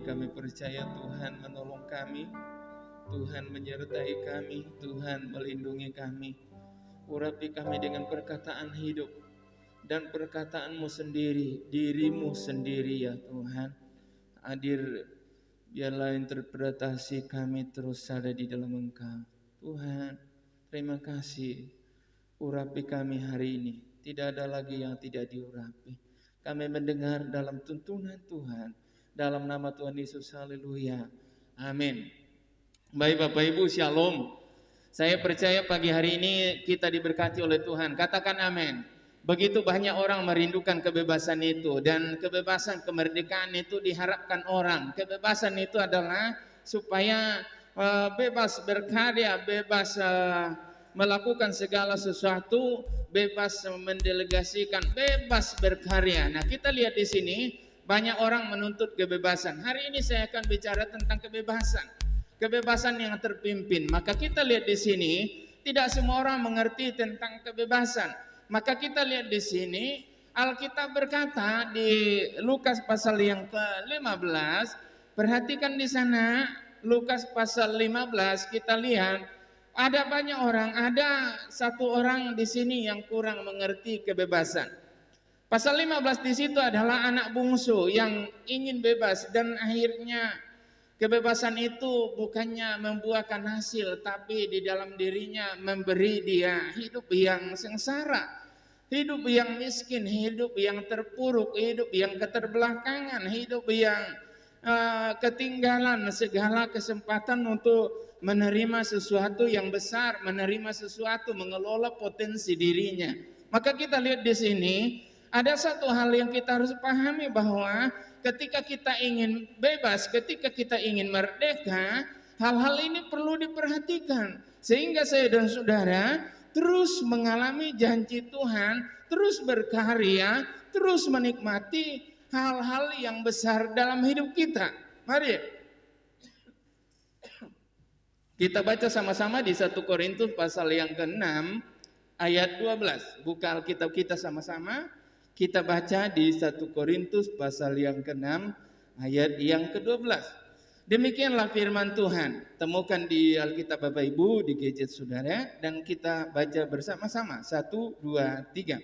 kami percaya Tuhan menolong kami, Tuhan menyertai kami, Tuhan melindungi kami. Urapi kami dengan perkataan hidup dan perkataan-Mu sendiri, diri-Mu sendiri ya Tuhan. Hadir, biarlah interpretasi kami terus ada di dalam Engkau. Tuhan, terima kasih. Urapi kami hari ini. Tidak ada lagi yang tidak diurapi. Kami mendengar dalam tuntunan Tuhan. Dalam nama Tuhan Yesus, haleluya. Amin. Baik Bapak Ibu, shalom. Saya percaya pagi hari ini kita diberkati oleh Tuhan. Katakan amin. Begitu banyak orang merindukan kebebasan itu. Dan kebebasan, kemerdekaan itu diharapkan orang. Kebebasan itu adalah supaya bebas berkarya, bebas melakukan segala sesuatu, bebas mendelegasikan, bebas berkarya. Nah, kita lihat di sini banyak orang menuntut kebebasan. Hari ini saya akan bicara tentang kebebasan. Kebebasan yang terpimpin. Maka kita lihat di sini tidak semua orang mengerti tentang kebebasan. Maka kita lihat di sini Alkitab berkata di Lukas pasal yang ke-15. Perhatikan di sana Lukas pasal 15 kita lihat ada banyak orang, ada satu orang di sini yang kurang mengerti kebebasan. Pasal 15 di situ adalah anak bungsu yang ingin bebas dan akhirnya kebebasan itu bukannya membuahkan hasil, tapi di dalam dirinya memberi dia hidup yang sengsara, hidup yang miskin, hidup yang terpuruk, hidup yang keterbelakangan, hidup yang ketinggalan segala kesempatan untuk menerima sesuatu yang besar, menerima sesuatu, mengelola potensi dirinya. Maka kita lihat di sini ada satu hal yang kita harus pahami bahwa ketika kita ingin bebas, ketika kita ingin merdeka, hal-hal ini perlu diperhatikan. Sehingga saya dan saudara terus mengalami janji Tuhan, terus berkarya, terus menikmati hal-hal yang besar dalam hidup kita. Mari kita baca sama-sama di 1 Korintus pasal yang ke-6 ayat 12. Buka Alkitab kita sama-sama. Kita baca di 1 Korintus pasal yang ke-6 ayat yang ke-12. Demikianlah firman Tuhan. Temukan di Alkitab Bapak Ibu, di gadget saudara, dan kita baca bersama-sama. 1, 2, 3.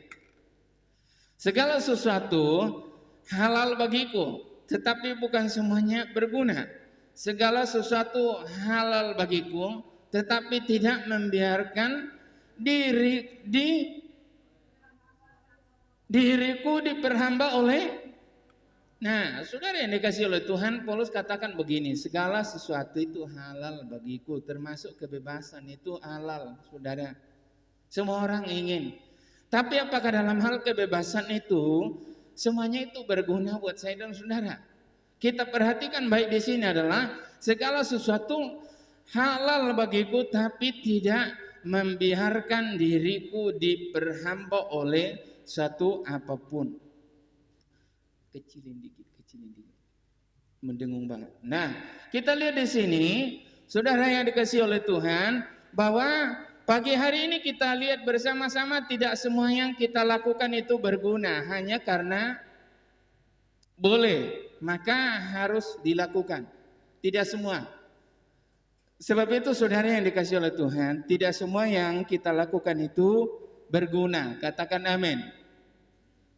Segala sesuatu halal bagiku, tetapi bukan semuanya berguna. Segala sesuatu halal bagiku, tetapi tidak membiarkan diriku diperhamba oleh. Nah, saudara yang dikasih oleh Tuhan, Paulus katakan begini, segala sesuatu itu halal bagiku, termasuk kebebasan itu halal, saudara. Semua orang ingin. Tapi apakah dalam hal kebebasan itu semuanya itu berguna buat saya dan saudara? Kita perhatikan baik di sini adalah segala sesuatu halal bagiku, tapi tidak membiarkan diriku diperhamba oleh satu apapun. Kecilin dikit, mendengung banget. Nah, kita lihat di sini, saudara yang dikasih oleh Tuhan, bahwa pagi hari ini kita lihat bersama-sama tidak semua yang kita lakukan itu berguna hanya karena boleh, maka harus dilakukan. Tidak semua. Sebab itu saudara yang dikasih oleh Tuhan, tidak semua yang kita lakukan itu berguna. Katakan amin.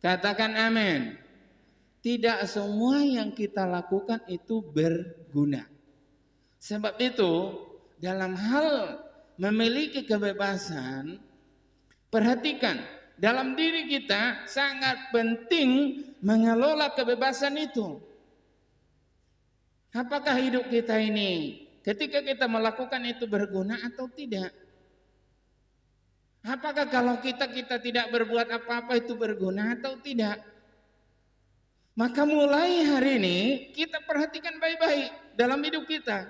Katakan amin. Tidak semua yang kita lakukan itu berguna. Sebab itu dalam hal memiliki kebebasan, perhatikan, dalam diri kita sangat penting mengelola kebebasan itu. Apakah hidup kita ini ketika kita melakukan itu berguna atau tidak? Apakah kalau kita tidak berbuat apa-apa itu berguna atau tidak? Maka mulai hari ini kita perhatikan baik-baik dalam hidup kita.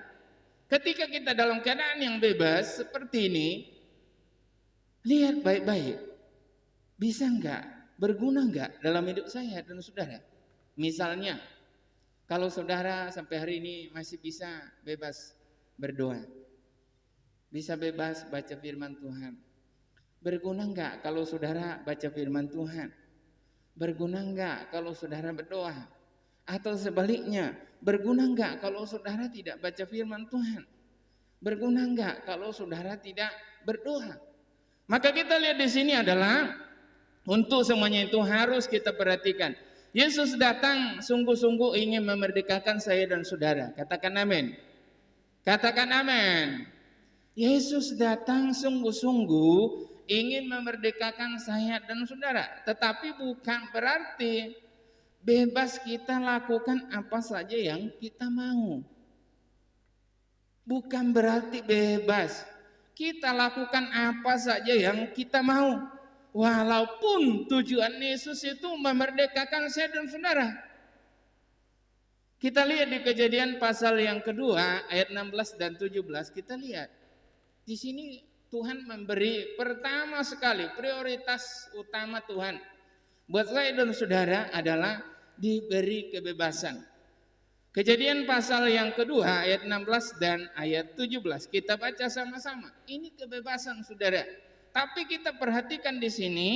Ketika kita dalam keadaan yang bebas seperti ini, lihat baik-baik. Bisa enggak? Berguna enggak dalam hidup saya dan saudara? Misalnya, kalau saudara sampai hari ini masih bisa bebas berdoa, bisa bebas baca firman Tuhan, berguna enggak kalau saudara baca firman Tuhan? Berguna enggak kalau saudara berdoa? Atau sebaliknya, Berguna enggak kalau saudara tidak baca firman Tuhan? Berguna enggak kalau saudara tidak berdoa? Maka kita lihat di sini adalah untuk semuanya itu harus kita perhatikan. Yesus datang sungguh-sungguh ingin memerdekakan saya dan saudara. Katakan amin. Katakan amin. Yesus datang sungguh-sungguh ingin memerdekakan saya dan saudara. Tetapi bukan berarti bebas kita lakukan apa saja yang kita mau. Bukan berarti bebas kita lakukan apa saja yang kita mau. Walaupun tujuan Yesus itu memerdekakan saya dan saudara. Kita lihat di Kejadian pasal yang kedua ayat 16 dan 17, kita lihat. Di sini Tuhan memberi pertama sekali prioritas utama Tuhan buat saya dan saudara adalah diberi kebebasan. Kejadian pasal yang kedua ayat 16 dan ayat 17 kita baca sama-sama. Ini kebebasan saudara. Tapi kita perhatikan di sini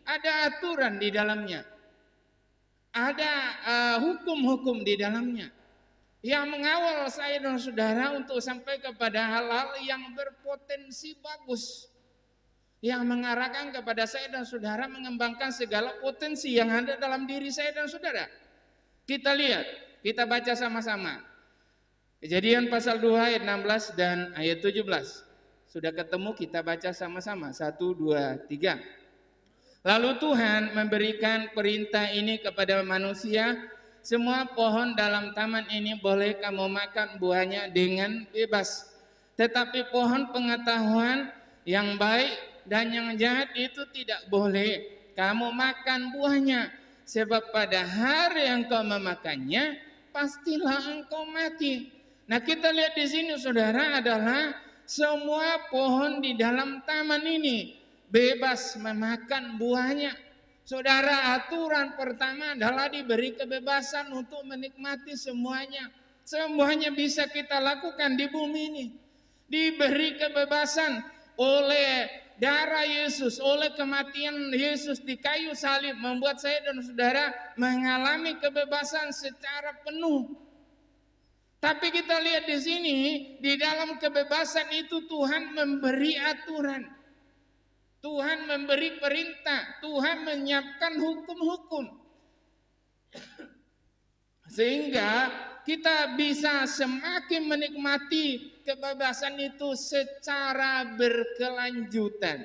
ada aturan di dalamnya. Ada hukum-hukum di dalamnya yang mengawal saya dan saudara untuk sampai kepada hal-hal yang berpotensi bagus, yang mengarahkan kepada saya dan saudara mengembangkan segala potensi yang ada dalam diri saya dan saudara. Kita lihat, kita baca sama-sama. Kejadian pasal 2 ayat 16 dan ayat 17. Sudah ketemu, kita baca sama-sama. 1, 2, 3. Lalu Tuhan memberikan perintah ini kepada manusia, semua pohon dalam taman ini boleh kamu makan buahnya dengan bebas. Tetapi pohon pengetahuan yang baik dan yang jahat itu tidak boleh kamu makan buahnya. Sebab pada hari yang kau memakannya, pastilah engkau mati. Nah, kita lihat di sini saudara adalah semua pohon di dalam taman ini bebas memakan buahnya. Saudara, aturan pertama adalah diberi kebebasan untuk menikmati semuanya. Semuanya bisa kita lakukan di bumi ini. Diberi kebebasan oleh darah Yesus, oleh kematian Yesus di kayu salib membuat saya dan saudara mengalami kebebasan secara penuh. Tapi kita lihat di sini, di dalam kebebasan itu Tuhan memberi aturan. Tuhan memberi perintah, Tuhan menyiapkan hukum-hukum. Sehingga kita bisa semakin menikmati kebebasan itu secara berkelanjutan.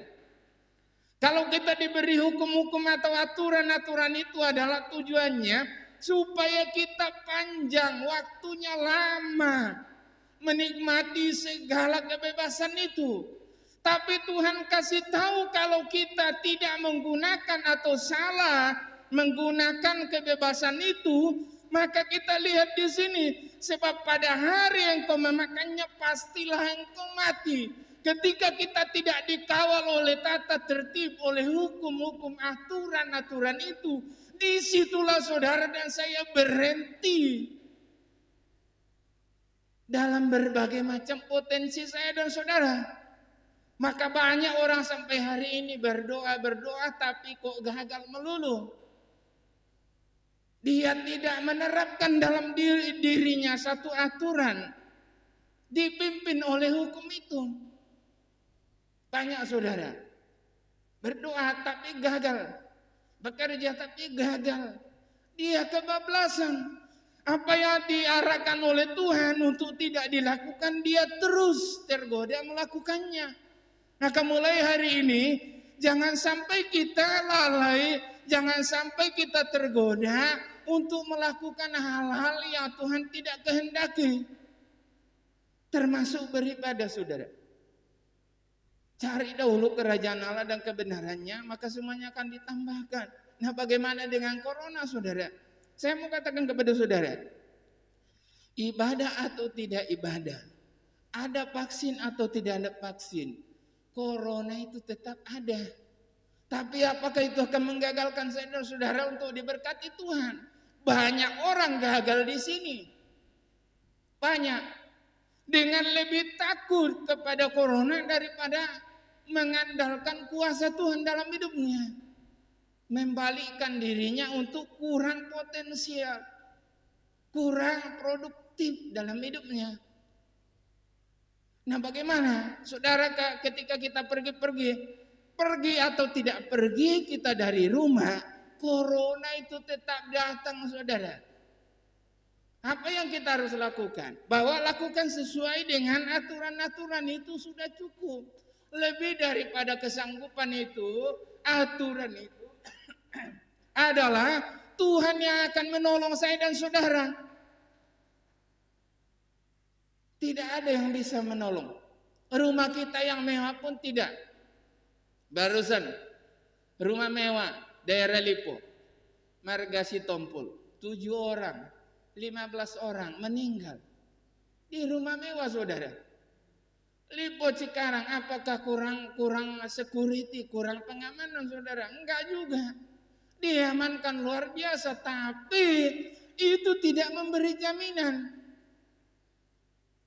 Kalau kita diberi hukum-hukum atau aturan-aturan itu adalah tujuannya supaya kita panjang, waktunya lama menikmati segala kebebasan itu. Tapi Tuhan kasih tahu kalau kita tidak menggunakan atau salah menggunakan kebebasan itu, maka kita lihat di sini, sebab pada hari yang kau memakannya pastilah engkau mati. Ketika kita tidak dikawal oleh tata tertib, oleh hukum-hukum aturan-aturan itu, disitulah saudara dan saya berhenti dalam berbagai macam potensi saya dan saudara. Maka banyak orang sampai hari ini berdoa tapi kok gagal melulu. Dia tidak menerapkan dalam dirinya satu aturan, dipimpin oleh hukum itu. Banyak saudara berdoa tapi gagal, bekerja tapi gagal. Dia kebablasan. Apa yang diarahkan oleh Tuhan untuk tidak dilakukan, dia terus tergoda melakukannya. Maka mulai hari ini jangan sampai kita lalai, jangan sampai kita tergoda untuk melakukan hal-hal yang Tuhan tidak kehendaki. Termasuk beribadah saudara. Cari dahulu kerajaan Allah dan kebenarannya, maka semuanya akan ditambahkan. Nah, bagaimana dengan corona saudara? Saya mau katakan kepada saudara, ibadah atau tidak ibadah, ada vaksin atau tidak ada vaksin, corona itu tetap ada. Tapi apakah itu akan menggagalkan saya dan saudara untuk diberkati Tuhan? Banyak orang gagal di sini. Banyak. Dengan lebih takut kepada corona daripada mengandalkan kuasa Tuhan dalam hidupnya. Membalikkan dirinya untuk kurang potensial. kurang produktif dalam hidupnya. Nah, bagaimana saudara ketika kita pergi atau tidak pergi kita dari rumah, corona itu tetap datang, saudara. Apa yang kita harus lakukan? Bahwa lakukan sesuai dengan aturan-aturan itu sudah cukup. Lebih daripada kesanggupan itu, aturan itu adalah Tuhan yang akan menolong saya dan saudara. Tidak ada yang bisa menolong. Rumah kita yang mewah pun tidak. Barusan rumah mewah daerah Lipo, Marga Sitompul, 7 orang, 15 orang meninggal di rumah mewah, saudara. Lipo Cikarang, apakah kurang security, kurang pengamanan, saudara? Enggak juga. Diamankan luar biasa, tapi itu tidak memberi jaminan.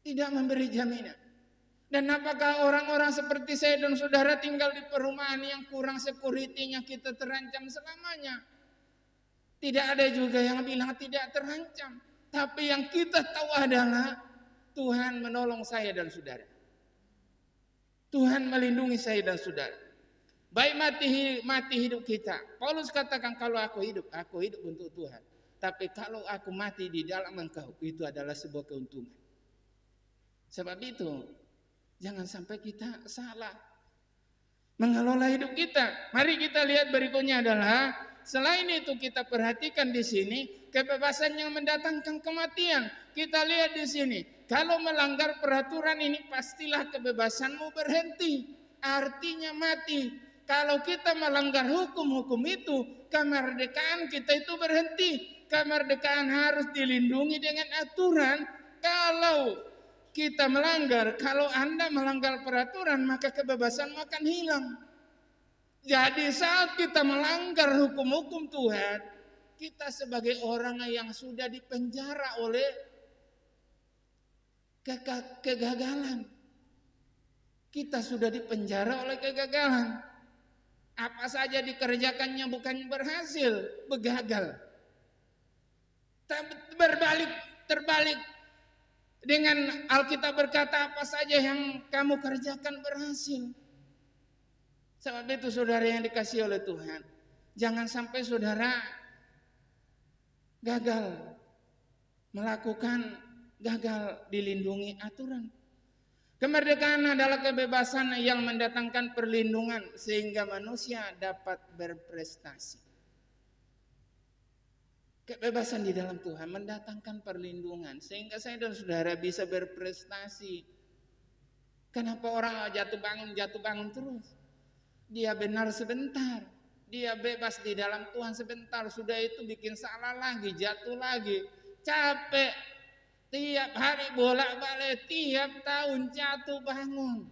Tidak memberi jaminan. Dan apakah orang-orang seperti saya dan saudara tinggal di perumahan yang kurang security-nya kita terancam selamanya? Tidak ada juga yang bilang tidak terancam. Tapi yang kita tahu adalah Tuhan menolong saya dan saudara. Tuhan melindungi saya dan saudara. Baik mati hidup kita. Paulus katakan, kalau aku hidup untuk Tuhan. Tapi kalau aku mati di dalam Engkau, itu adalah sebuah keuntungan. Sebab itu, jangan sampai kita salah mengelola hidup kita. Mari kita lihat berikutnya adalah, selain itu kita perhatikan di sini, kebebasan yang mendatangkan kematian. Kita lihat di sini, kalau melanggar peraturan ini pastilah kebebasanmu berhenti. Artinya mati. Kalau kita melanggar hukum-hukum itu, kemerdekaan kita itu berhenti. Kemerdekaan harus dilindungi dengan aturan. Kalau kita melanggar, kalau Anda melanggar peraturan, maka kebebasan akan hilang. Jadi saat kita melanggar hukum-hukum Tuhan, kita sebagai orang yang sudah dipenjara oleh kegagalan. Kita sudah dipenjara oleh kegagalan. Apa saja dikerjakannya bukan berhasil, begagal. Terbalik. Dengan Alkitab berkata, apa saja yang kamu kerjakan berhasil. Sebab itu saudara yang dikasihi oleh Tuhan, jangan sampai saudara gagal dilindungi aturan. Kemerdekaan adalah kebebasan yang mendatangkan perlindungan sehingga manusia dapat berprestasi. Kebebasan di dalam Tuhan mendatangkan perlindungan sehingga saya dan saudara bisa berprestasi. Kenapa orang jatuh bangun terus? Dia benar sebentar, dia bebas di dalam Tuhan sebentar, sudah itu bikin salah lagi, jatuh lagi, capek. Tiap hari bolak-balik, tiap tahun jatuh bangun.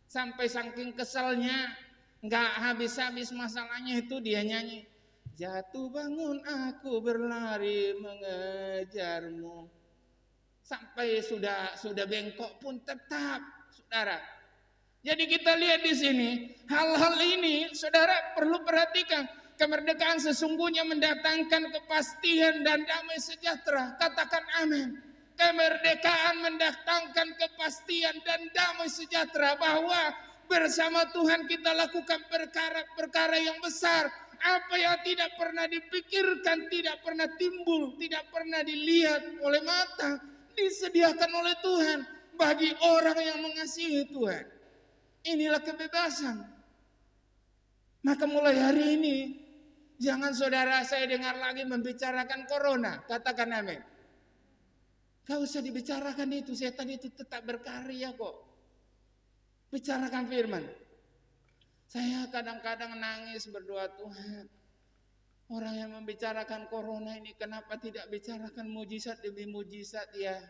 Sampai saking keselnya, nggak habis-habis masalahnya itu dia nyanyi. Jatuh bangun aku berlari mengejarmu. Sampai sudah bengkok pun tetap, saudara. Jadi kita lihat di sini, hal-hal ini saudara perlu perhatikan. Kemerdekaan sesungguhnya mendatangkan kepastian dan damai sejahtera. Katakan amin. Kemerdekaan mendatangkan kepastian dan damai sejahtera, bahwa bersama Tuhan kita lakukan perkara-perkara yang besar. Apa yang tidak pernah dipikirkan, tidak pernah timbul, tidak pernah dilihat oleh mata, disediakan oleh Tuhan bagi orang yang mengasihi Tuhan. Inilah kebebasan. Maka mulai hari ini, jangan saudara saya dengar lagi membicarakan corona. Katakan amin. Gak usah dibicarakan itu, setan itu tetap berkarya kok. Bicarakan firman. Saya kadang-kadang nangis berdoa, Tuhan, orang yang membicarakan corona ini kenapa tidak bicarakan mujizat demi mujizat ya?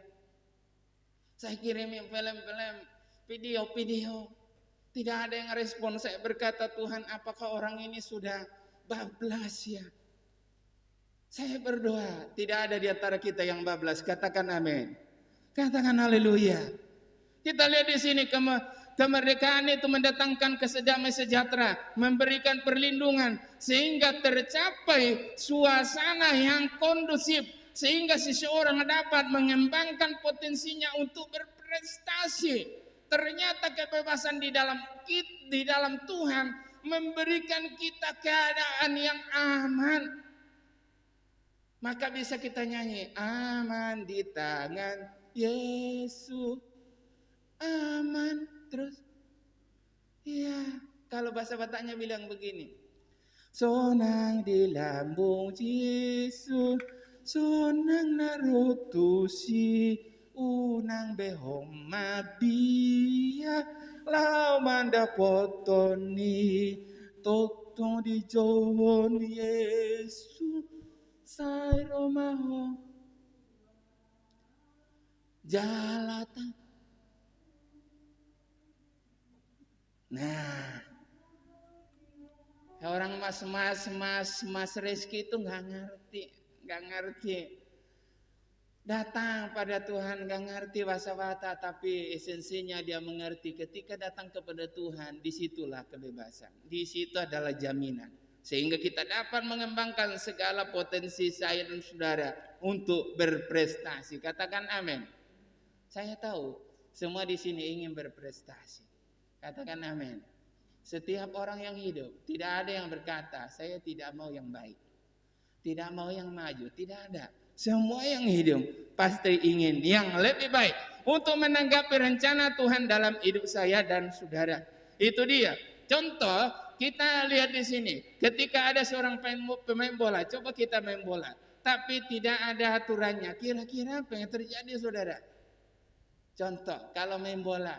Saya kirimin film-film, video-video, tidak ada yang respon. Saya berkata, Tuhan, apakah orang ini sudah bablas ya? Saya berdoa, tidak ada di antara kita yang bablas. Katakan amin. Katakan haleluya. Kita lihat di sini, kemerdekaan itu mendatangkan kesedamaian sejahtera, memberikan perlindungan sehingga tercapai suasana yang kondusif sehingga seseorang dapat mengembangkan potensinya untuk berprestasi. Ternyata kebebasan di dalam Tuhan memberikan kita keadaan yang aman. Maka bisa kita nyanyi, aman di tangan Yesus, aman. Terus, ya, kalau bahasa Bataknya bilang begini, sonang di lambung Yesus, sonang narotusi, unang behong mabia, lau manda potoni, totong di jowon Yesus, sai romaho, jalatan. Nah, orang mas Reski itu nggak ngerti. Datang pada Tuhan nggak ngerti bahasa Batak, tapi esensinya dia mengerti. Ketika datang kepada Tuhan, disitulah kebebasan. Di situ adalah jaminan, sehingga kita dapat mengembangkan segala potensi saya dan saudara untuk berprestasi. Katakan amin. Saya tahu semua di sini ingin berprestasi. Katakan amin. Setiap orang yang hidup, tidak ada yang berkata, saya tidak mau yang baik, tidak mau yang maju, tidak ada. Semua yang hidup pasti ingin yang lebih baik untuk menanggapi rencana Tuhan dalam hidup saya dan saudara. Itu dia. Contoh, kita lihat di sini. Ketika ada seorang pemain bola, coba kita main bola, tapi tidak ada aturannya. Kira-kira apa yang terjadi, saudara? Contoh, kalau main bola,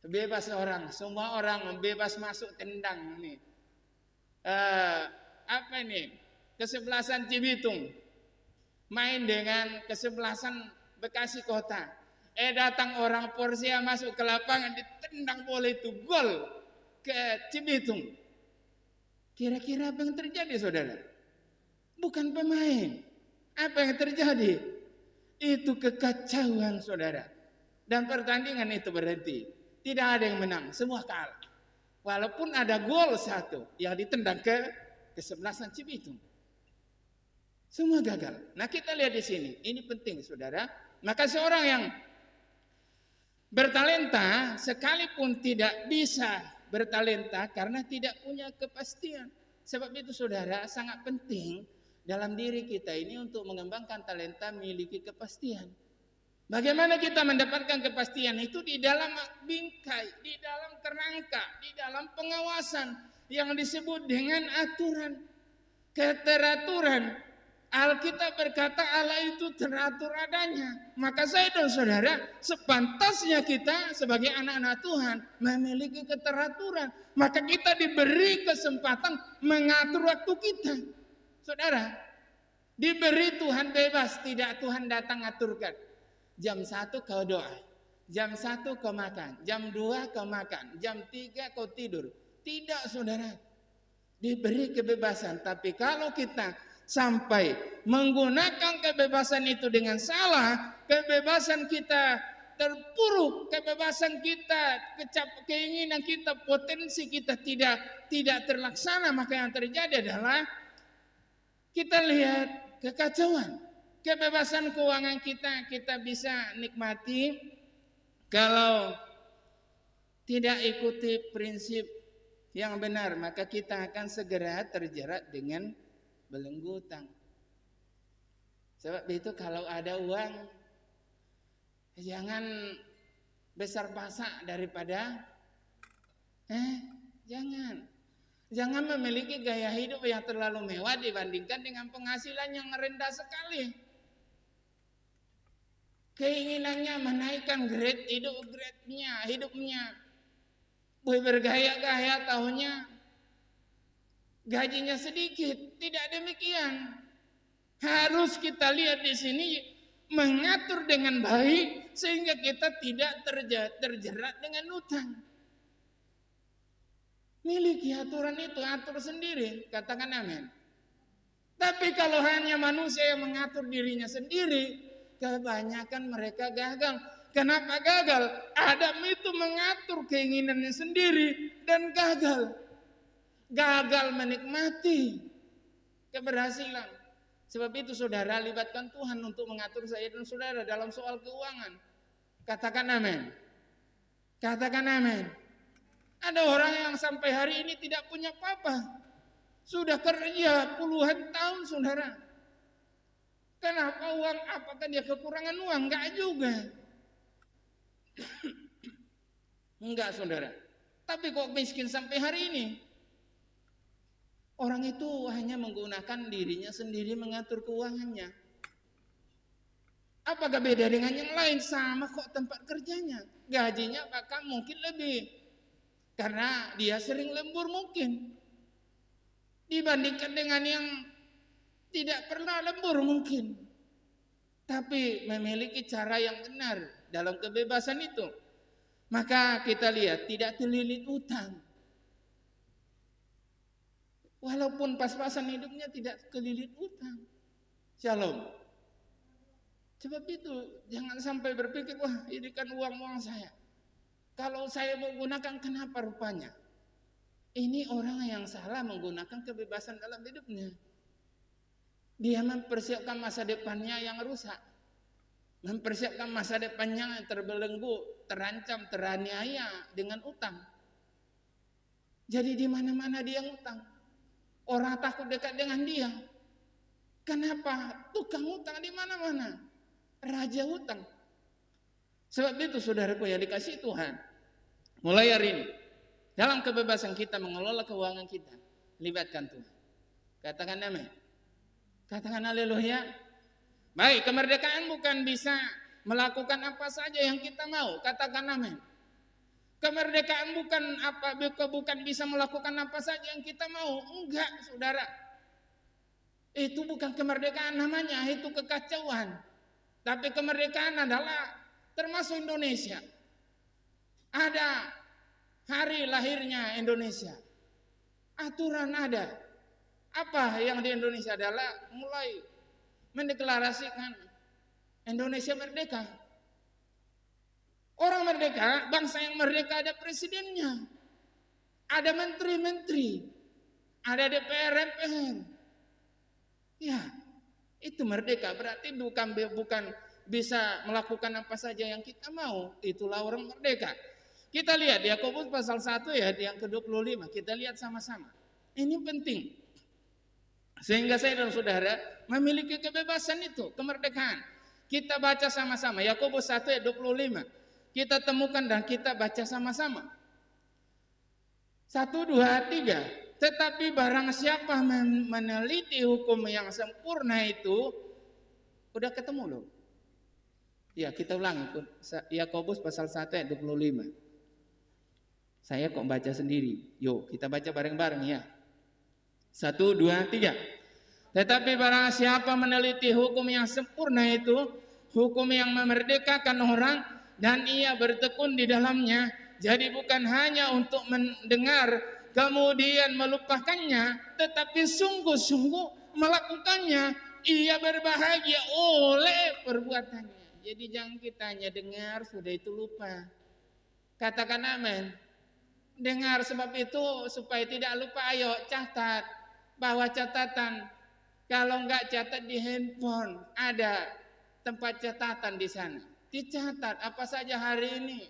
bebas orang, semua orang bebas masuk tendang nih. Apa ini? Kesebelasan Cibitung main dengan kesebelasan Bekasi Kota. Datang orang Porsia masuk ke lapangan, ditendang bola itu gol ke Cibitung. Kira-kira apa yang terjadi, saudara? Bukan pemain. Apa yang terjadi? Itu kekacauan, saudara. Dan pertandingan itu berhenti. Tidak ada yang menang, semua kalah. Walaupun ada gol satu yang ditendang ke kesebelasan Cibitung. Semua gagal. Nah, kita lihat di sini, ini penting, saudara. Maka seorang yang bertalenta sekalipun tidak bisa bertalenta karena tidak punya kepastian. Sebab itu, saudara, sangat penting dalam diri kita ini untuk mengembangkan talenta memiliki kepastian. Bagaimana kita mendapatkan kepastian itu? Di dalam bingkai, di dalam kerangka, di dalam pengawasan yang disebut dengan aturan, keteraturan. Alkitab berkata Allah itu teratur adanya. Maka saya dan saudara, sepantasnya kita sebagai anak-anak Tuhan memiliki keteraturan. Maka kita diberi kesempatan mengatur waktu kita. Saudara, diberi Tuhan bebas, tidak Tuhan datang aturkan. Jam 1 kau doa, jam 1 kau makan, jam 2 kau makan, jam 3 kau tidur. Tidak, saudara. Diberi kebebasan, tapi kalau kita sampai menggunakan kebebasan itu dengan salah, kebebasan kita terpuruk, kebebasan kita, keinginan kita, potensi kita tidak terlaksana, maka yang terjadi adalah kita lihat kekacauan. Kebebasan keuangan kita bisa nikmati kalau tidak ikuti prinsip yang benar, maka kita akan segera terjerat dengan belenggu utang. Sebab itu kalau ada uang, jangan besar pasak daripada jangan memiliki gaya hidup yang terlalu mewah dibandingkan dengan penghasilan yang rendah sekali. Keinginannya menaikkan hidupnya. Bergaya-gaya tahunnya gajinya sedikit. Tidak demikian. Harus kita lihat di sini mengatur dengan baik sehingga kita tidak terjerat dengan utang. Miliki aturan itu, atur sendiri. Katakan amin. Tapi kalau hanya manusia yang mengatur dirinya sendiri, kebanyakan mereka gagal. Kenapa gagal? Adam itu mengatur keinginannya sendiri dan gagal. Gagal menikmati keberhasilan. Sebab itu saudara, libatkan Tuhan untuk mengatur saya dan saudara dalam soal keuangan. Katakan amin. Katakan amin. Ada orang yang sampai hari ini tidak punya apa-apa. Sudah kerja puluhan tahun saudara. Kenapa uang? Apakah dia kekurangan uang? Enggak juga. Enggak saudara. Tapi kok miskin sampai hari ini? Orang itu hanya menggunakan dirinya sendiri mengatur keuangannya. Apakah beda dengan yang lain? Sama kok tempat kerjanya. Gajinya bahkan mungkin lebih. Karena dia sering lembur mungkin. Dibandingkan dengan yang tidak pernah lembur mungkin. Tapi memiliki cara yang benar dalam kebebasan itu. Maka kita lihat tidak terlilit utang. Walaupun pas-pasan hidupnya tidak kelilit utang. Shalom. Sebab itu jangan sampai berpikir, wah ini kan uang saya. Kalau saya mau gunakan kenapa rupanya? Ini orang yang salah menggunakan kebebasan dalam hidupnya. Dia mempersiapkan masa depannya yang rusak. Mempersiapkan masa depannya yang terbelenggu, terancam, teraniaya dengan utang. Jadi di mana-mana dia ngutang. Orang takut dekat dengan dia. Kenapa? Tukang utang di mana-mana. Raja utang. Sebab itu saudaraku yang dikasihi Tuhan. Mulai hari ini. Dalam kebebasan kita mengelola keuangan kita. Libatkan Tuhan. Katakan amin. Katakan haleluya. Baik, kemerdekaan bukan bisa melakukan apa saja yang kita mau. Katakan amin. Kemerdekaan bukan bisa melakukan apa saja yang kita mau. Enggak, saudara. Itu bukan kemerdekaan namanya, itu kekacauan. Tapi kemerdekaan adalah termasuk Indonesia. Ada hari lahirnya Indonesia. Aturan ada. Apa yang di Indonesia adalah mulai mendeklarasikan Indonesia merdeka. Orang merdeka, bangsa yang merdeka ada presidennya, ada menteri-menteri, ada DPR-MPR. Ya, itu merdeka. Berarti bukan bisa melakukan apa saja yang kita mau. Itulah orang merdeka. Kita lihat Yakobus pasal 1 ya, yang ke-25. Kita lihat sama-sama. Ini penting. Sehingga saya dan saudara memiliki kebebasan itu, kemerdekaan. Kita baca sama-sama Yakobus 1 ayat 25. Kita temukan dan kita baca sama-sama. 1, 2, 3. Tetapi barang siapa meneliti hukum yang sempurna itu, udah ketemu loh. Ya, kita ulangi. Yakobus pasal 1 ayat 25. Saya kok baca sendiri. Yuk, kita baca bareng-bareng ya. 1, 2, 3. Tetapi barang siapa meneliti hukum yang sempurna itu, hukum yang memerdekakan orang, dan ia bertekun di dalamnya, jadi bukan hanya untuk mendengar kemudian melupakannya, tetapi sungguh-sungguh melakukannya, ia berbahagia oleh perbuatannya. Jadi jangan kita hanya dengar, sudah itu lupa. Katakan amin. Dengar, sebab itu supaya tidak lupa, ayo catat, bawa catatan. Kalau enggak catat di handphone, ada tempat catatan di sana. Dicatat apa saja hari ini,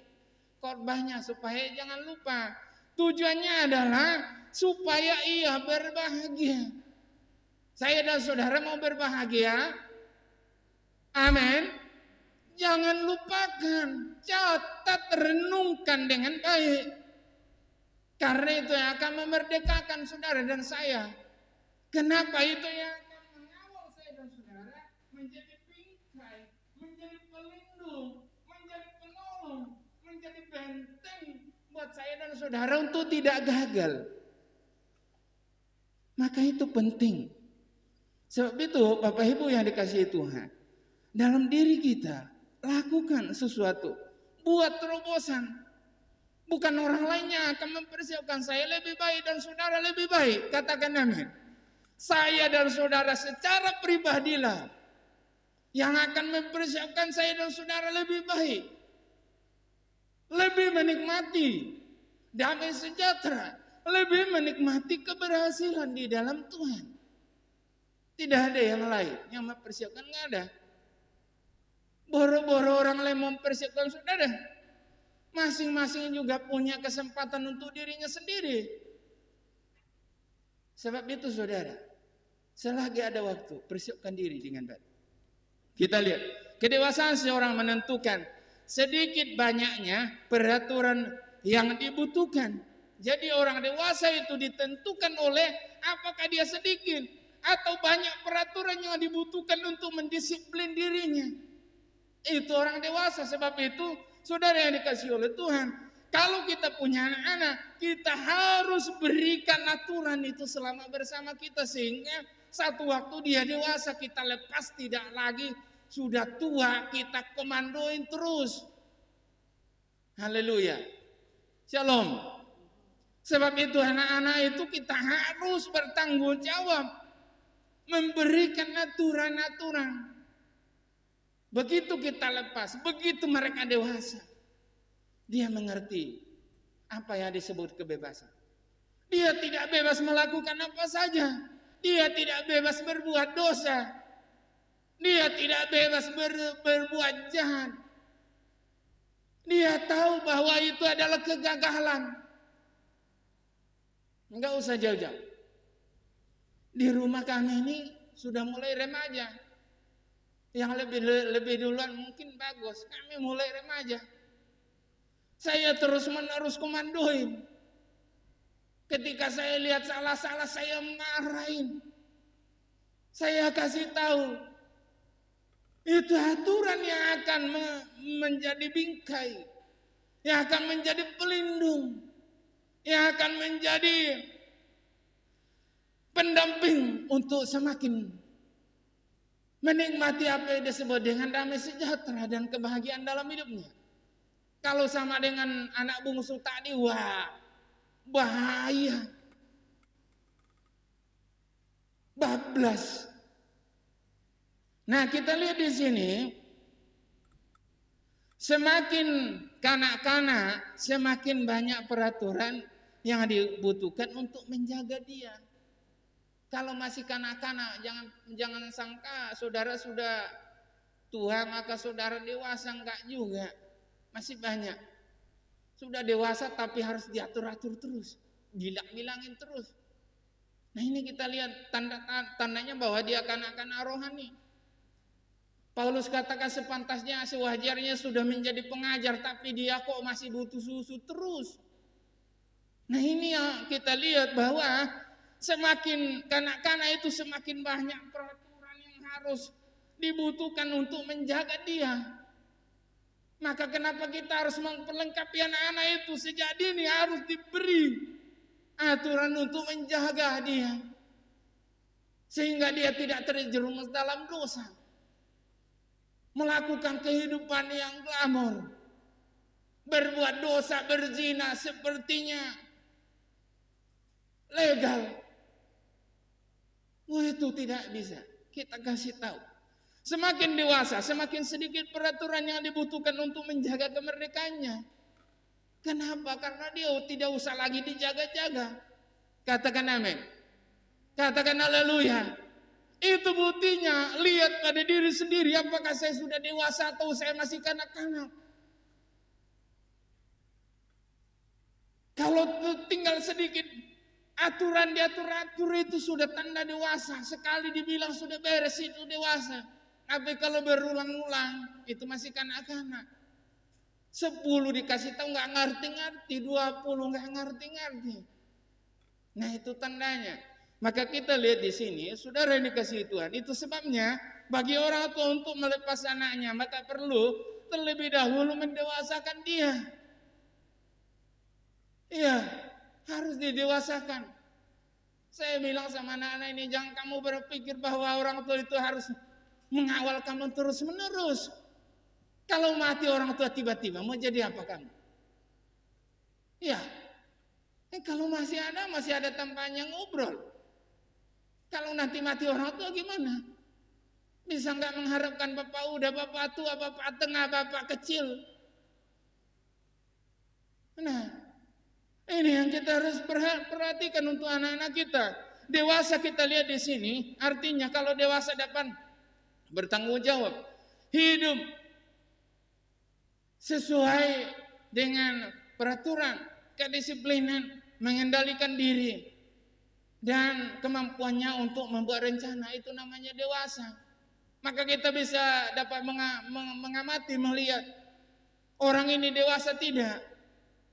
khotbahnya supaya jangan lupa. Tujuannya adalah supaya ia berbahagia. Saya dan saudara mau berbahagia. Amin. Jangan lupakan, catat, renungkan dengan baik. Karena itu yang akan memerdekakan saudara dan saya. Kenapa itu yang akan mengawal saya dan saudara menjadi bingkai, menjadi pelindung, menjadi penolong, menjadi benteng buat saya dan saudara untuk tidak gagal. Maka itu penting. Sebab itu Bapak Ibu yang dikasihi Tuhan, dalam diri kita lakukan sesuatu, buat terobosan. Bukan orang lainnya akan mempersiapkan saya lebih baik dan saudara lebih baik. Katakan amin. Saya dan saudara secara pribadilah yang akan mempersiapkan saya dan saudara lebih baik. Lebih menikmati damai sejahtera. Lebih menikmati keberhasilan di dalam Tuhan. Tidak ada yang lain yang mempersiapkan, nggak ada. Boro-boro orang lain mempersiapkan, saudara. Masing-masing juga punya kesempatan untuk dirinya sendiri. Sebab itu saudara, selagi ada waktu, persiapkan diri dengan baik. Kita lihat, kedewasaan seorang menentukan sedikit banyaknya peraturan yang dibutuhkan. Jadi orang dewasa itu ditentukan oleh apakah dia sedikit atau banyak peraturan yang dibutuhkan untuk mendisiplin dirinya. Itu orang dewasa. Sebab itu saudara yang dikasihi oleh Tuhan, kalau kita punya anak-anak, kita harus berikan aturan itu selama bersama kita, sehingga satu waktu dia dewasa kita lepas, tidak lagi sudah tua kita komandoin terus. Haleluya. Shalom. Sebab itu anak-anak itu kita harus bertanggung jawab memberikan aturan-aturan. Begitu kita lepas, begitu mereka dewasa, dia mengerti apa yang disebut kebebasan. Dia tidak bebas melakukan apa saja. Dia tidak bebas berbuat dosa. Dia tidak bebas berbuat jahat. Dia tahu bahwa itu adalah kegagalan. Enggak usah jauh-jauh. Di rumah kami ini sudah mulai remaja. Yang lebih duluan mungkin bagus. Kami mulai remaja. Saya terus-menerus komandoin. Ketika saya lihat salah-salah, saya marahin. Saya kasih tahu. Itu aturan yang akan menjadi bingkai. Yang akan menjadi pelindung. Yang akan menjadi pendamping untuk semakin menikmati apa yang disebut dengan damai sejahtera dan kebahagiaan dalam hidupnya. Kalau sama dengan anak bungsu tadi, wah, bahaya. Bablas. Nah, kita lihat di sini, semakin kanak-kanak, semakin banyak peraturan yang dibutuhkan untuk menjaga dia. Kalau masih kanak-kanak, jangan sangka saudara sudah tua maka saudara dewasa, enggak juga. Masih banyak. Sudah dewasa tapi harus diatur-atur terus, bilang-bilangin terus. Nah, ini kita lihat tandanya bahwa dia kanak-kanak rohani. Paulus katakan sepantasnya, sewajarnya sudah menjadi pengajar, tapi dia kok masih butuh susu terus. Nah, ini yang kita lihat bahwa semakin kanak-kanak itu semakin banyak peraturan yang harus dibutuhkan untuk menjaga dia. Maka kenapa kita harus memperlengkapi anak-anak itu sejak dini, harus diberi aturan untuk menjaga dia. Sehingga dia tidak terjerumus dalam dosa. Melakukan kehidupan yang glamor. Berbuat dosa, berzina sepertinya legal. Wah, itu tidak bisa. Kita kasih tahu. Semakin dewasa, semakin sedikit peraturan yang dibutuhkan untuk menjaga kemerdekaannya. Kenapa? Karena dia tidak usah lagi dijaga-jaga. Katakan amin. Katakan haleluya. Itu buktinya, lihat pada diri sendiri, apakah saya sudah dewasa atau saya masih kanak-kanak. Kalau tinggal sedikit aturan diatur-atur, itu sudah tanda dewasa. Sekali dibilang sudah beres, itu dewasa. Tapi kalau berulang-ulang, itu masih kanak-kanak. 10 dikasih tahu nggak ngerti-ngerti, 20 nggak ngerti-ngerti. Nah, itu tandanya. Maka kita lihat di sini, saudara yang dikasihi Tuhan, itu sebabnya bagi orang tua untuk melepas anaknya, maka perlu terlebih dahulu mendewasakan dia. Iya, harus didewasakan. Saya bilang sama anak-anak ini, jangan kamu berpikir bahwa orang tua itu harus mengawal kamu terus-menerus. Kalau mati orang tua tiba-tiba, mau jadi apa kamu? Iya. Kalau masih ada tempatnya ngobrol. Kalau nanti mati orang tua gimana? Bisa nggak mengharapkan bapak udah, bapak tua, bapak tengah, bapak kecil? Nah, ini yang kita harus perhatikan untuk anak-anak kita. Dewasa kita lihat di sini, artinya kalau dewasa dapat bertanggung jawab, hidup sesuai dengan peraturan, kedisiplinan, mengendalikan diri, dan kemampuannya untuk membuat rencana, itu namanya dewasa. Maka kita bisa dapat mengamati, melihat orang ini dewasa tidak,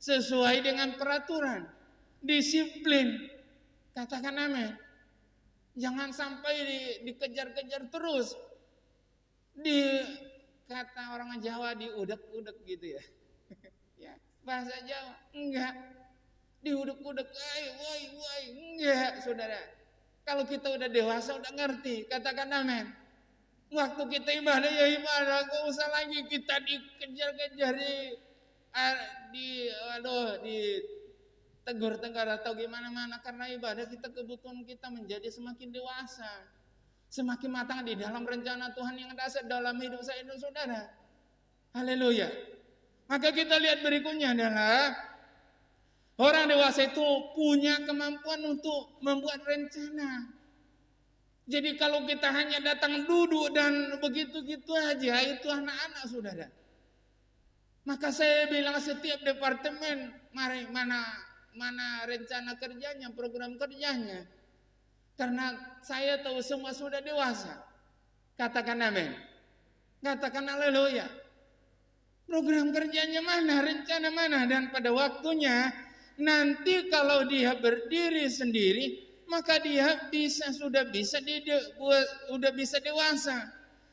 sesuai dengan peraturan, disiplin. Katakan amin. Jangan sampai dikejar-kejar terus. Kata orang Jawa diudek-udek gitu ya. Ya, bahasa Jawa enggak. Diudek-udek, woi, enggak, Saudara. Kalau kita udah dewasa, udah ngerti, katakan amin. Waktu kita ibadah ya ibadah, gak usah lagi kita dikejar-kejar tegur-tegur atau gimana-mana, karena ibadah kita, kebutuhan kita menjadi semakin dewasa, semakin matang di dalam rencana Tuhan yang dasar dalam hidup saya dan saudara. Haleluya. Maka kita lihat berikutnya adalah orang dewasa itu punya kemampuan untuk membuat rencana. Jadi kalau kita hanya datang duduk dan begitu-gitu aja, itu anak-anak, saudara. Maka saya bilang setiap departemen, mari mana rencana kerjanya, program kerjanya. Karena saya tahu semua sudah dewasa. Katakan amin. Katakan haleluya. Program kerjanya mana, rencana mana, dan pada waktunya nanti kalau dia berdiri sendiri, maka dia sudah bisa dewasa.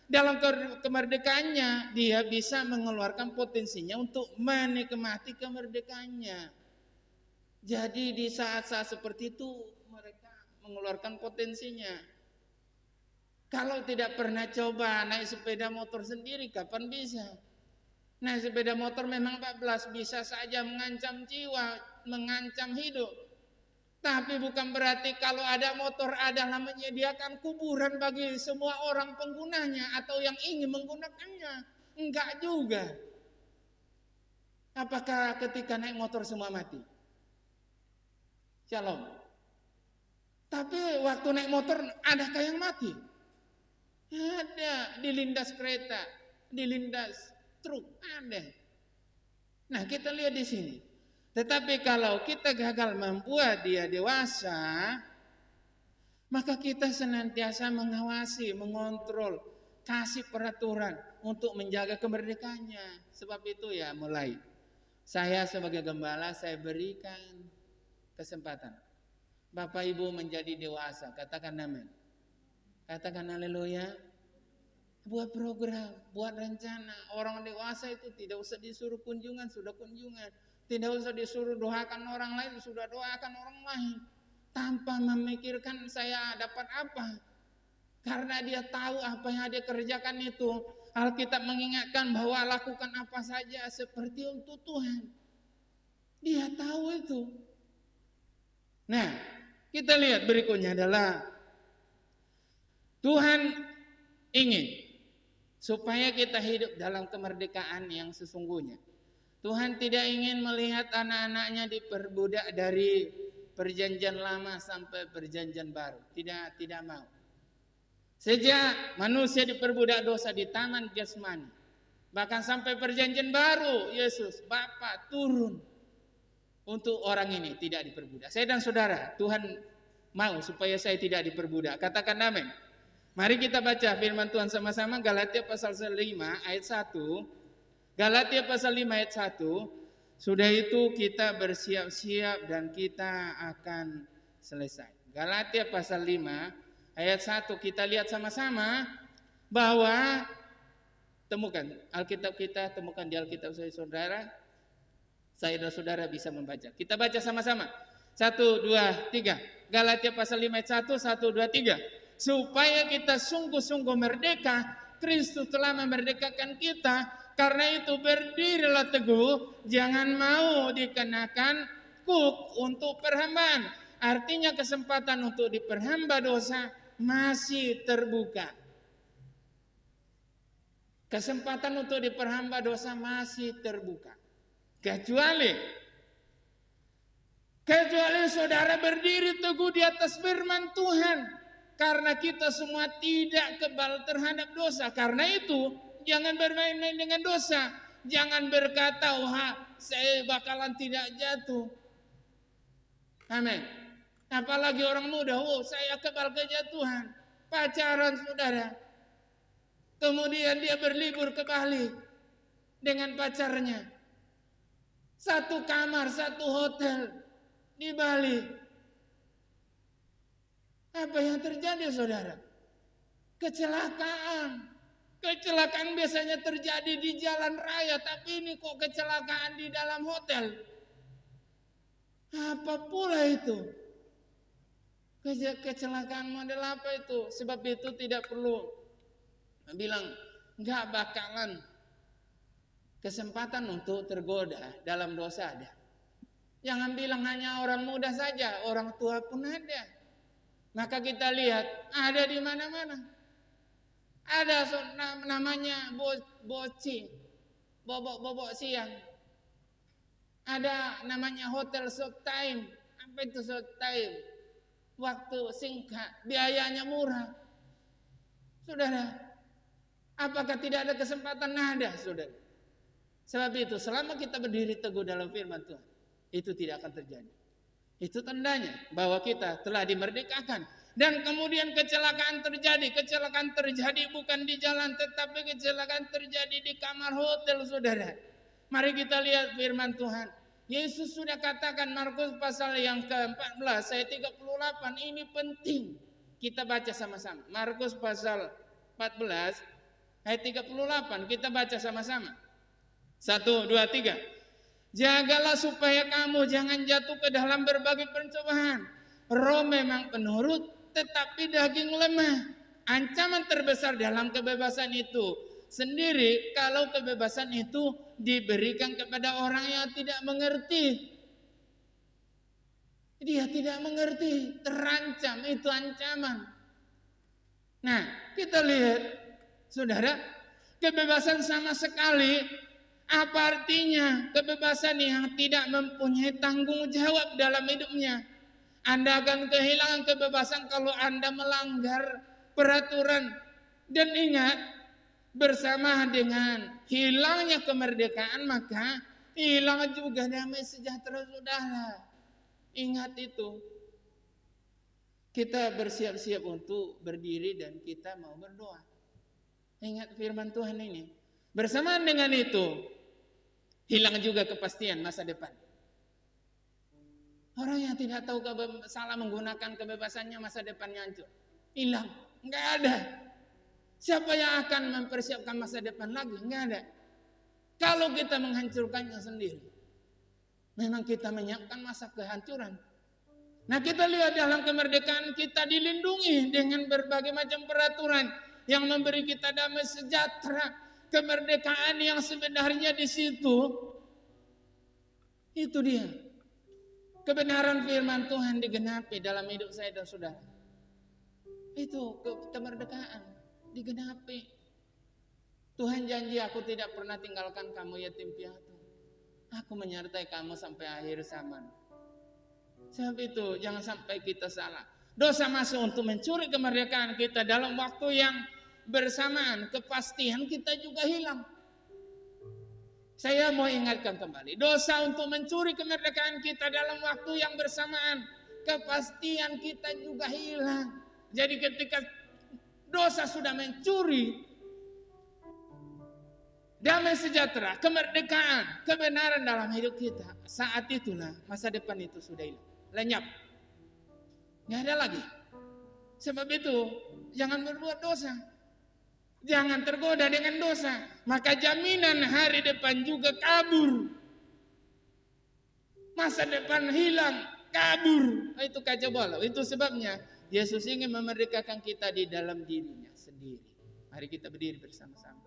Dalam kemerdekaannya, dia bisa mengeluarkan potensinya untuk menikmati kemerdekaannya. Jadi di saat-saat seperti itu mereka mengeluarkan potensinya. Kalau tidak pernah coba naik sepeda motor sendiri, kapan bisa? Naik sepeda motor memang 14 bisa saja mengancam jiwa, mengancam hidup. Tapi bukan berarti kalau ada motor adalah menyediakan kuburan bagi semua orang penggunanya atau yang ingin menggunakannya. Enggak juga. Apakah ketika naik motor semua mati? Shalom. Tapi waktu naik motor adakah yang mati? Ada, dilindas kereta, dilindas truk, ada. Nah, kita lihat di sini. Tetapi kalau kita gagal membuat dia dewasa, maka kita senantiasa mengawasi, mengontrol, kasih peraturan untuk menjaga kemerdekaannya. Sebab itu ya mulai saya sebagai gembala, saya berikan kesempatan Bapak Ibu menjadi dewasa. Katakan amin. Katakan haleluya. Buat program, buat rencana. Orang dewasa itu tidak usah disuruh kunjungan, sudah kunjungan. Tidak usah disuruh doakan orang lain, sudah doakan orang lain. Tanpa memikirkan saya dapat apa. Karena dia tahu apa yang dia kerjakan itu. Alkitab mengingatkan bahwa lakukan apa saja seperti untuk Tuhan. Dia tahu itu. Nah, kita lihat berikutnya adalah Tuhan ingin supaya kita hidup dalam kemerdekaan yang sesungguhnya. Tuhan tidak ingin melihat anak-anaknya diperbudak dari perjanjian lama sampai perjanjian baru. Tidak mau. Sejak manusia diperbudak dosa di taman jasmani, bahkan sampai perjanjian baru, Yesus Bapa turun untuk orang ini tidak diperbudak. Saya dan saudara, Tuhan mau supaya saya tidak diperbudak. Katakan amin. Mari kita baca firman Tuhan sama-sama, Galatia pasal 5 ayat 1. Galatia pasal 5 ayat 1. Sudah itu kita bersiap-siap dan kita akan selesai. Galatia pasal 5 ayat 1, kita lihat sama-sama bahwa temukan Alkitab kita, temukan di Alkitab saya saudara. Saya dan saudara bisa membaca. Kita baca sama-sama. 1, 2, 3. Galatia pasal 5 ayat 1, 1, 2, 3. Supaya kita sungguh-sungguh merdeka, Kristus telah memerdekakan kita. Karena itu berdirilah teguh, jangan mau dikenakan kuk untuk perhambaan. Artinya kesempatan untuk diperhamba dosa masih terbuka. Kesempatan untuk diperhamba dosa masih terbuka. Kecuali Kecuali saudara berdiri teguh di atas firman Tuhan. Karena kita semua tidak kebal terhadap dosa. Karena itu jangan bermain-main dengan dosa. Jangan berkata, wah saya bakalan tidak jatuh. Amin. Apalagi orang muda, oh saya kebal kejatuhan. Pacaran saudara. Kemudian dia berlibur ke Bali dengan pacarnya. Satu kamar, satu hotel di Bali. Apa yang terjadi saudara? Kecelakaan. Kecelakaan biasanya terjadi di jalan raya, tapi ini kok kecelakaan di dalam hotel? Apa pula itu? Kecelakaan model apa itu? Sebab itu tidak perlu bilang nggak bakalan kesempatan untuk tergoda dalam dosa ada. Jangan bilang hanya orang muda saja, orang tua pun ada. Maka kita lihat ada di mana-mana. Ada namanya boci, bobok siang. Ada namanya hotel short time. Apa itu short time? Waktu singkat, biayanya murah. Saudara, apakah tidak ada kesempatan? Ada, saudara. Sebab itu, selama kita berdiri teguh dalam firman Tuhan, itu tidak akan terjadi. Itu tandanya bahwa kita telah dimerdekakan. Dan kemudian kecelakaan terjadi. Kecelakaan terjadi bukan di jalan, tetapi kecelakaan terjadi di kamar hotel, saudara. Mari kita lihat firman Tuhan. Yesus sudah katakan Markus pasal yang ke-14 ayat 38, ini penting kita baca sama-sama. Markus pasal 14 ayat 38 kita baca sama-sama. 1, 2, 3. Jagalah supaya kamu jangan jatuh ke dalam berbagai pencobaan. Roh memang penurut, tetapi daging lemah. Ancaman terbesar dalam kebebasan itu sendiri kalau kebebasan itu diberikan kepada orang yang tidak mengerti. Dia tidak mengerti, terancam, itu ancaman. Nah, kita lihat, saudara, kebebasan sama sekali, apa artinya? Kebebasan yang tidak mempunyai tanggung jawab dalam hidupnya. Anda akan kehilangan kebebasan kalau Anda melanggar peraturan. Dan ingat, bersama dengan hilangnya kemerdekaan, maka hilang juga damai sejahtera, saudara. Ingat itu. Kita bersiap-siap untuk berdiri dan kita mau berdoa. Ingat firman Tuhan ini. Bersamaan dengan itu, hilang juga kepastian masa depan. Orang yang tidak tahu salah menggunakan kebebasannya, masa depannya hancur. Hilang, enggak ada. Siapa yang akan mempersiapkan masa depan lagi? Enggak ada. Kalau kita menghancurkannya sendiri, memang kita menyiapkan masa kehancuran. Nah, kita lihat dalam kemerdekaan kita dilindungi dengan berbagai macam peraturan yang memberi kita damai sejahtera. Kemerdekaan yang sebenarnya di situ, itu dia. Kebenaran firman Tuhan digenapi dalam hidup saya dan saudara. Itu kemerdekaan digenapi. Tuhan janji, aku tidak pernah tinggalkan kamu yatim piatu. Aku menyertai kamu sampai akhir zaman. Sebab itu jangan sampai kita salah. Dosa masuk untuk mencuri kemerdekaan kita dalam waktu yang bersamaan. Kepastian kita juga hilang. Saya mau ingatkan kembali, dosa untuk mencuri kemerdekaan kita dalam waktu yang bersamaan, kepastian kita juga hilang. Jadi ketika dosa sudah mencuri damai sejahtera, kemerdekaan, kebenaran dalam hidup kita, saat itulah masa depan itu sudah hilang, lenyap. Nggak ada lagi. Sebab itu jangan berbuat dosa. Jangan tergoda dengan dosa, maka jaminan hari depan juga kabur. Masa depan hilang, kabur. Itu kacau balau. Itu sebabnya Yesus ingin memerdekakan kita di dalam dirinya sendiri. Mari kita berdiri bersama-sama.